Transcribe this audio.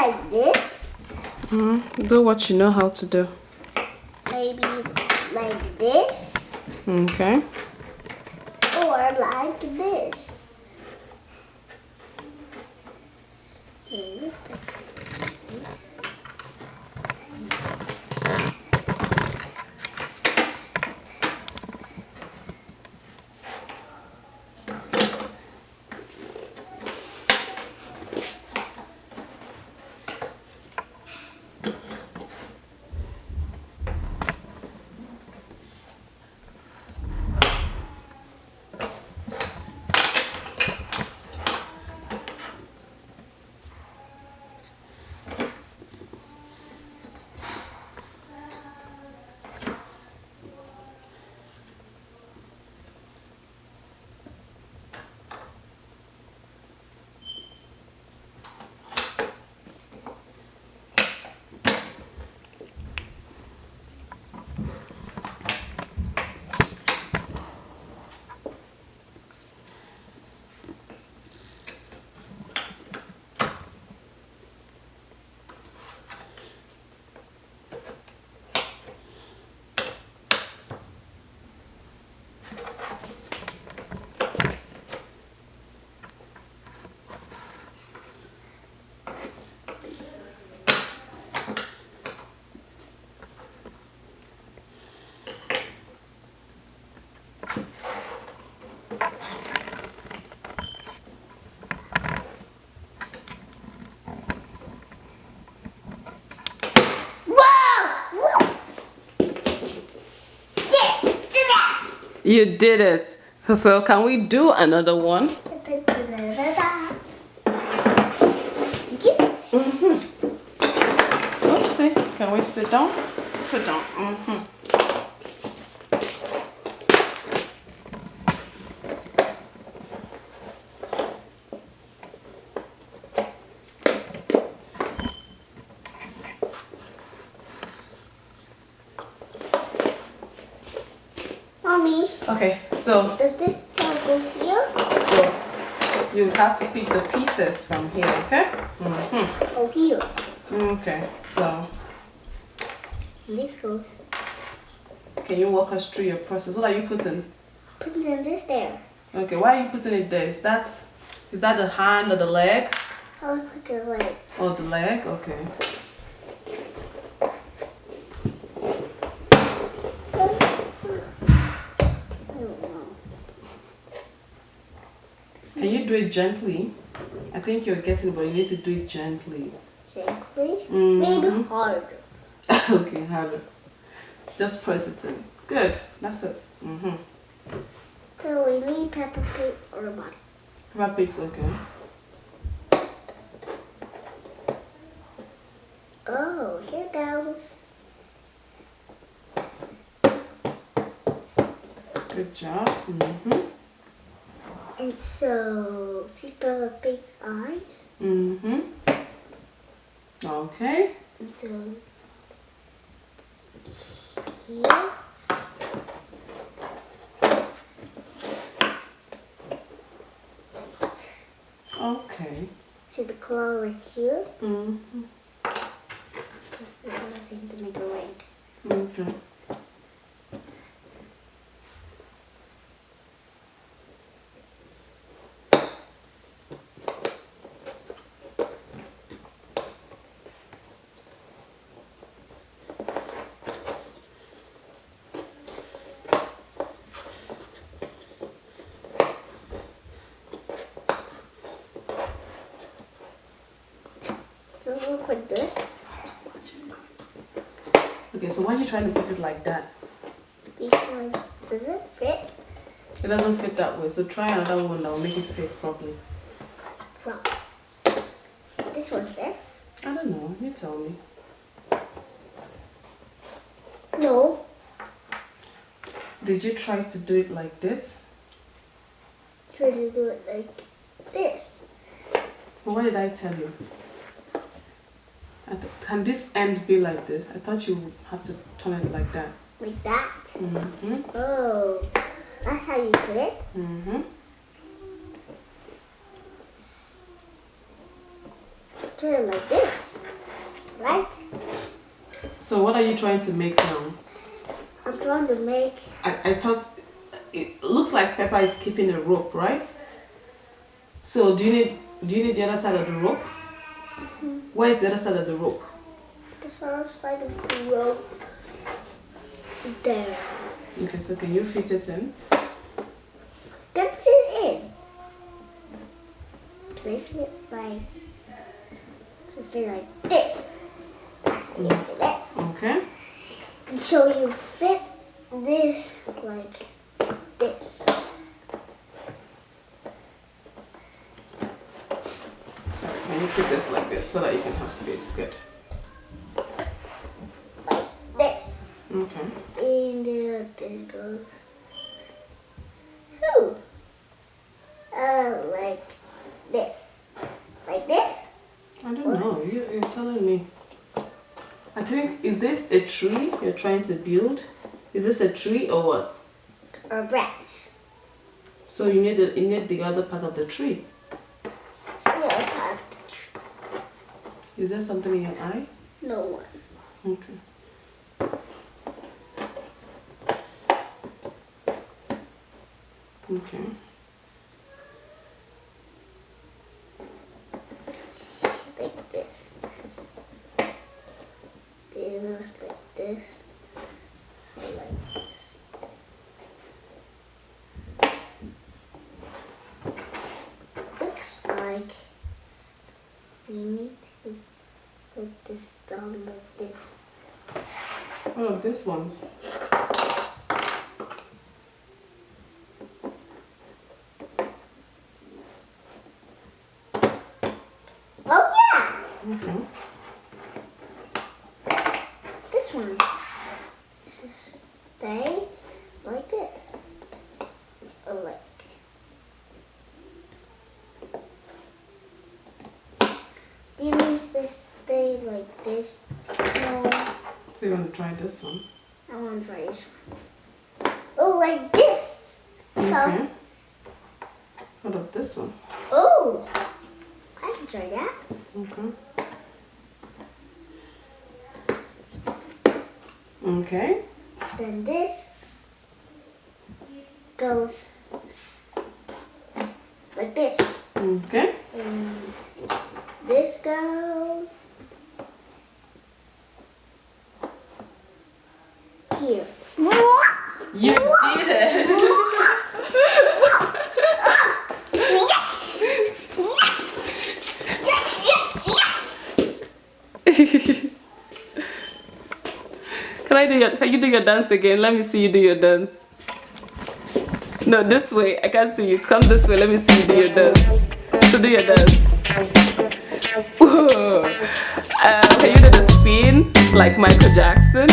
like this. Do what you know how to do. Maybe like this. Okay. Or like this. See? You did it. So can we do another one? Oopsie. Can we sit down? Sit down. Mommy. Okay, so Does this go here? So you have to pick the pieces from here, okay? Oh, here. Okay, so This goes. can you walk us through your process? What are you putting? Putting this there. Okay, why are you putting it there? Is that the hand or the leg? I will put the leg. Oh, the leg? Okay. I don't know. Can you do it gently? I think you're getting it, but you need to do it gently. Gently. Maybe harder. Okay, harder. Just press it in. Good. That's it. So we need pepper pig or what? Wrap it, okay. Oh, here goes. Good job. And so, see Peppa Pig's eyes? Okay. And so, here. Okay. See the claw right here? Mm-hmm. Because there's nothing to make a leg. Okay. So look with this. Okay, so why are you trying to put it like that? Because does it fit? It doesn't fit that way, so try another one that will make it fit properly. From this one fits? I don't know, you tell me. No. Did you try to do it like this? Try to do it like this. But what did I tell you? Can this end be like this? I thought you would have to turn it like that. Like that? Mm-hmm. Oh, that's how you put it? Mm-hmm. Turn it like this. Right? So what are you trying to make now? I'm trying to make. I thought it looks like Peppa is keeping a rope, right? So do you need the other side of the rope? Where is the other side of the rope? The other side of the rope is there. Okay, so can you fit it in? Can fit in. Can I fit like this? Okay. So you fit this like this. Sorry, can you keep this like this so that you can have space? Good. Like this. Okay. And there goes. Who? Like this. Like this? I don't know. You're telling me. I think, is this a tree you're trying to build? Is this a tree or what? Or branch. So you need the other part of the tree. See, I have the tree. Is there something in your eye? No one. Okay. Okay. Like this. Then like this. Or like this. Looks like we need to put this down like this. What are these ones? Oh yeah! Okay. This one. Just stay like this. Or like. Do you mean this stay like this? No. So you want to try this one? I want to try this one. Oh, like this. Okay. What about this one? Oh, I can try that. Okay. Okay. Then this goes like this. Okay. And this goes here. You did it! Yes! Yes! Yes, yes, yes! Can you do your dance again? Let me see you do your dance. No, this way. I can't see you. Come this way. Let me see you do your dance. So do your dance. Whoa. Can you do the spin like Michael Jackson?